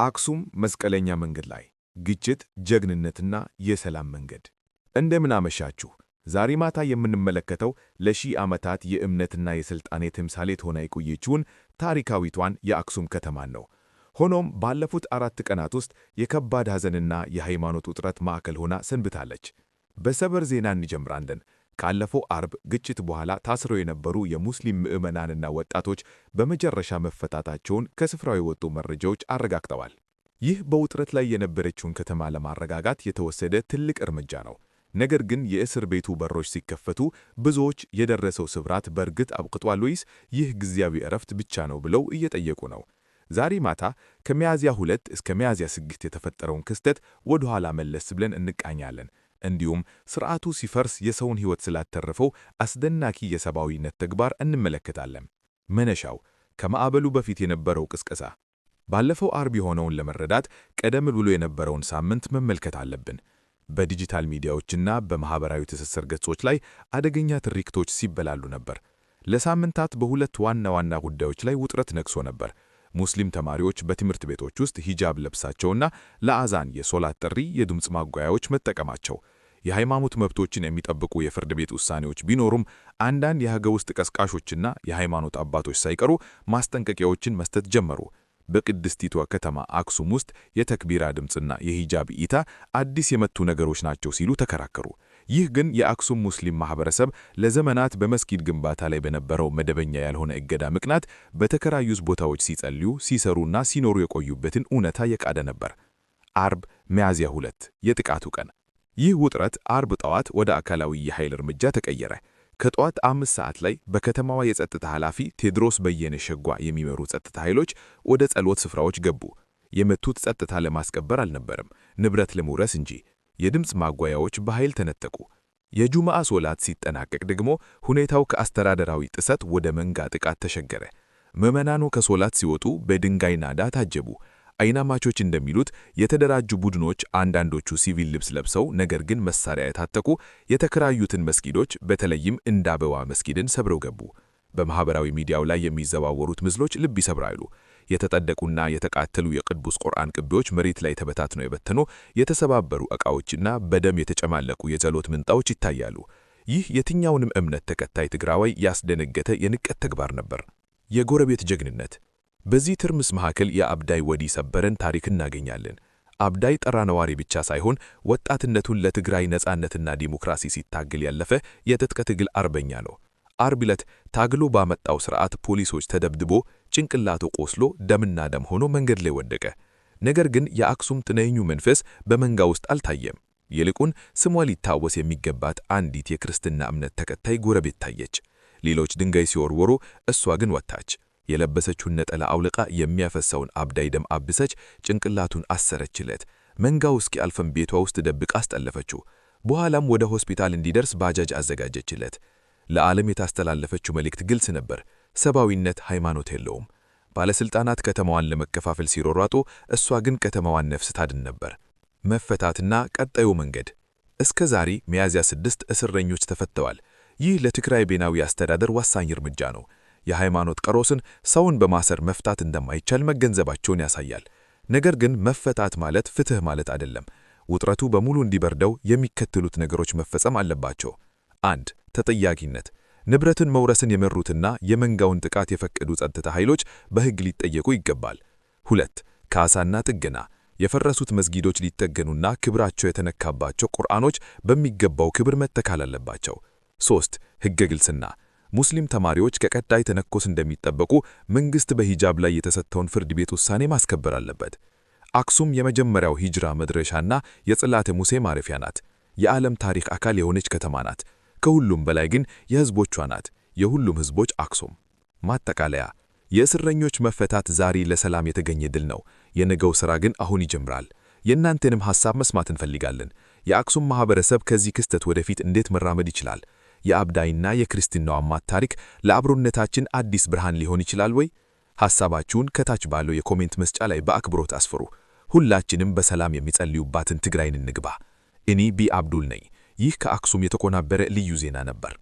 አክሱም መስቀለኛ መንገድ ላይ ግጭት፣ ጀግንነትና የሰላም መንገድ። እንደምን አመሻችሁ። ዛሬ ማታ የምንመለከተው ለሺህ ዓመታት የእምነትና የሥልጣኔ ተምሳሌት ሆና የቆየችውን ታሪካዊቷን የአክሱም ከተማን ነው። ሆኖም ባለፉት 4 ቀናት ውስጥ የከባድ ሐዘንና የሃይማኖት ውጥረት ማዕከል ሆና ሰንብታለች። በሰበር ዜና እንጀምራለን። ካለፈው አርብ ግጭት በኋላ ታስረው የነበሩ የሙስሊም ምዕመናንና ወጣቶች በመጨረሻ መፈታታቸውን ከስፍራው የወጡ መረጃዎች አረጋግጠዋል። ይህ በውጥረት ላይ የነበረችውን ከተማ ለማረጋጋት የተወሰደ ትልቅ እርምጃ ነው። ነገር ግን የእስር ቤቱ በሮች ሲከፈቱ ብዙዎች የደረሰው ስብራት በእርግጥ አብቅቷል ወይስ ይህ ጊዜያዊ እረፍት ብቻ ነው ብለው እየጠየቁ ነው። ዛሬ ማታ ከሚያዝያ 2 እስከ ሚያዝያ 6 የተፈጠረውን ክስተት ወደ ኋላ መለስ ብለን እንቃኛለን። እንዲሁም ሥርዓቱ ሲፈርስ የሰውን ሕይወት ስላተረፈው አስደናቂ የሰብአዊነት ተግባር እንመለከታለን። መነሻው ከማዕበሉ በፊት የነበረው ቅስቀሳ። ባለፈው አርብ የሆነውን ለመረዳት ቀደም ብሎ የነበረውን ሳምንት መመልከት አለብን። በዲጂታል ሚዲያዎችና በማኅበራዊ ትስስር ገጾች ላይ አደገኛ ትርክቶች ሲበላሉ ነበር። ለሳምንታት በሁለት ዋና ዋና ጉዳዮች ላይ ውጥረት ነግሶ ነበር። ሙስሊም ተማሪዎች በትምህርት ቤቶች ውስጥ ሂጃብ ለብሳቸውና ለአዛን የሶላት ጥሪ የድምፅ ማጓያዎች መጠቀማቸው። የሃይማኖት መብቶችን የሚጠብቁ የፍርድ ቤት ውሳኔዎች ቢኖሩም አንዳንድ የሀገር ውስጥ ቀስቃሾችና የሃይማኖት አባቶች ሳይቀሩ ማስጠንቀቂያዎችን መስጠት ጀመሩ። በቅድስቲቷ ከተማ አክሱም ውስጥ የተክቢራ ድምፅና የሂጃብ እይታ አዲስ የመጡ ነገሮች ናቸው ሲሉ ተከራከሩ። ይህ ግን የአክሱም ሙስሊም ማህበረሰብ ለዘመናት በመስጊድ ግንባታ ላይ በነበረው መደበኛ ያልሆነ እገዳ ምክንያት በተከራዩት ቦታዎች ሲጸልዩ፣ ሲሰሩና ሲኖሩ የቆዩበትን እውነታ የቃደ ነበር። አርብ ሚያዝያ 2 የጥቃቱ ቀን። ይህ ውጥረት አርብ ጠዋት ወደ አካላዊ የኃይል እርምጃ ተቀየረ። ከጠዋት 5 ሰዓት ላይ በከተማዋ የጸጥታ ኃላፊ ቴዎድሮስ በየነ ሸጓ የሚመሩ ጸጥታ ኃይሎች ወደ ጸሎት ስፍራዎች ገቡ። የመቱት ጸጥታ ለማስከበር አልነበረም፣ ንብረት ለመውረስ እንጂ። የድምፅ ማጓያዎች በኃይል ተነጠቁ። የጁምዓ ሶላት ሲጠናቀቅ ደግሞ ሁኔታው ከአስተዳደራዊ ጥሰት ወደ መንጋ ጥቃት ተሸገረ። ምዕመናኑ ከሶላት ሲወጡ በድንጋይ ናዳ ታጀቡ። አይናማቾች እንደሚሉት የተደራጁ ቡድኖች፣ አንዳንዶቹ ሲቪል ልብስ ለብሰው ነገር ግን መሳሪያ የታጠቁ የተከራዩትን መስጊዶች በተለይም እንደ አበባ መስጊድን ሰብረው ገቡ። በማኅበራዊ ሚዲያው ላይ የሚዘዋወሩት ምስሎች ልብ ይሰብራሉ። የተጠደቁና የተቃጠሉ የቅዱስ ቁርአን ቅቢዎች መሬት ላይ ተበታትነው የበተኑ የተሰባበሩ ዕቃዎችና በደም የተጨማለቁ የጸሎት ምንጣዎች ይታያሉ። ይህ የትኛውንም እምነት ተከታይ ትግራዋይ ያስደነገጠ የንቀት ተግባር ነበር። የጎረቤት ጀግንነት። በዚህ ትርምስ መካከል የአብዳይ ወዲ ሰበረን ታሪክ እናገኛለን። አብዳይ ጠራ ነዋሪ ብቻ ሳይሆን ወጣትነቱን ለትግራይ ነጻነትና ዲሞክራሲ ሲታገል ያለፈ የትጥቅ ትግል አርበኛ ነው። አርብ ዕለት ታግሎ ባመጣው ሥርዓት ፖሊሶች ተደብድቦ ጭንቅላቱ ቆስሎ ደምና ደም ሆኖ መንገድ ላይ ወደቀ። ነገር ግን የአክሱም ጥነኙ መንፈስ በመንጋ ውስጥ አልታየም። ይልቁን ስሟ ሊታወስ የሚገባት አንዲት የክርስትና እምነት ተከታይ ጎረቤት ታየች። ሌሎች ድንጋይ ሲወርወሩ፣ እሷ ግን ወጣች። የለበሰችውን ነጠላ አውልቃ የሚያፈሰውን አብዳይ ደም አብሰች፣ ጭንቅላቱን አሰረችለት። መንጋው እስኪያልፍም ቤቷ ውስጥ ደብቃ አስጠለፈችው። በኋላም ወደ ሆስፒታል እንዲደርስ ባጃጅ አዘጋጀችለት። ለዓለም የታስተላለፈችው መልእክት ግልጽ ነበር። ሰብአዊነት ሃይማኖት የለውም። ባለሥልጣናት ከተማዋን ለመከፋፈል ሲሮሯጡ፣ እሷ ግን ከተማዋን ነፍስ ታድን ነበር። መፈታትና ቀጣዩ መንገድ። እስከ ዛሬ ሚያዝያ 6 እስረኞች ተፈተዋል። ይህ ለትግራይ ቤናዊ አስተዳደር ወሳኝ እርምጃ ነው። የሃይማኖት ቀሮስን ሰውን በማሰር መፍታት እንደማይቻል መገንዘባቸውን ያሳያል። ነገር ግን መፈታት ማለት ፍትሕ ማለት አይደለም። ውጥረቱ በሙሉ እንዲበርደው የሚከተሉት ነገሮች መፈጸም አለባቸው። 1. ተጠያቂነት። ንብረትን መውረስን የመሩትና የመንጋውን ጥቃት የፈቀዱ ጸጥታ ኃይሎች በሕግ ሊጠየቁ ይገባል። 2. ካሳና ጥገና። የፈረሱት መስጊዶች ሊጠገኑና ክብራቸው የተነካባቸው ቁርአኖች በሚገባው ክብር መተካል አለባቸው። 3. ሕገ ግልጽና። ሙስሊም ተማሪዎች ከቀጣይ ተነኮስ እንደሚጠበቁ መንግሥት በሂጃብ ላይ የተሰጠውን ፍርድ ቤት ውሳኔ ማስከበር አለበት። አክሱም የመጀመሪያው ሂጅራ መድረሻና የጽላተ ሙሴ ማረፊያ ናት። የዓለም ታሪክ አካል የሆነች ከተማ ናት። ከሁሉም በላይ ግን የሕዝቦቿ ናት። የሁሉም ሕዝቦች አክሱም። ማጠቃለያ። የእስረኞች መፈታት ዛሬ ለሰላም የተገኘ ድል ነው። የነገው ሥራ ግን አሁን ይጀምራል። የእናንተንም ሐሳብ መስማት እንፈልጋለን። የአክሱም ማኅበረሰብ ከዚህ ክስተት ወደፊት እንዴት መራመድ ይችላል? የአብዳይና የክርስትናው አማት ታሪክ ለአብሮነታችን አዲስ ብርሃን ሊሆን ይችላል ወይ? ሐሳባችሁን ከታች ባለው የኮሜንት መስጫ ላይ በአክብሮት አስፍሩ። ሁላችንም በሰላም የሚጸልዩባትን ትግራይን እንግባ። እኔ ቢ አብዱል ነኝ። ይህ ከአክሱም የተቆናበረ ልዩ ዜና ነበር።